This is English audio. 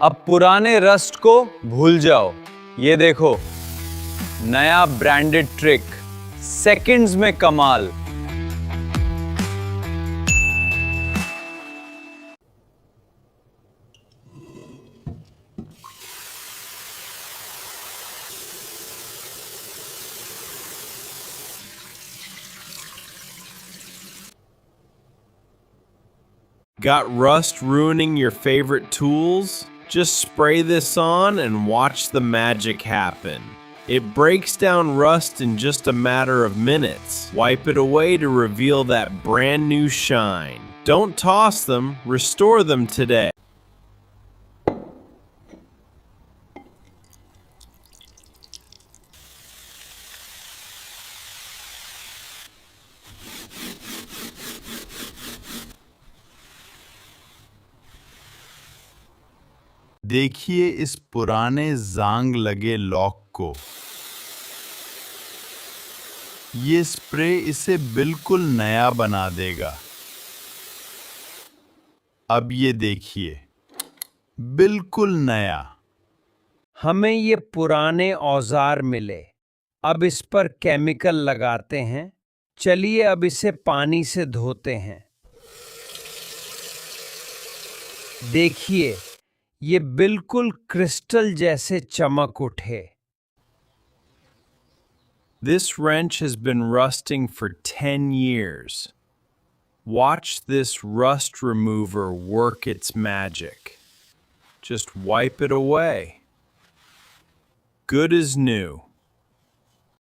अब पुराने रस्ट को भूल जाओ। ये देखो, नया ब्रांडेड ट्रिक, सेकंड्स में कमाल। Got rust ruining your favorite tools? Just spray this on and watch the magic happen. It breaks down rust in just a matter of minutes. Wipe it away to reveal that brand new shine. Don't toss them, restore them today. देखिए इस पुराने जांग लगे lock को। ये spray इसे बिल्कुल नया बना देगा। अब ये देखिए, बिल्कुल नया। हमें ये पुराने औजार मिले, अब इस पर केमिकल लगाते हैं। चलिए अब इसे पानी से धोते हैं। देखिए, ये बिल्कुल क्रिस्टल जैसे चमक उठे। This wrench has been rusting for 10 years. Watch this rust remover work its magic. Just wipe it away. Good as new.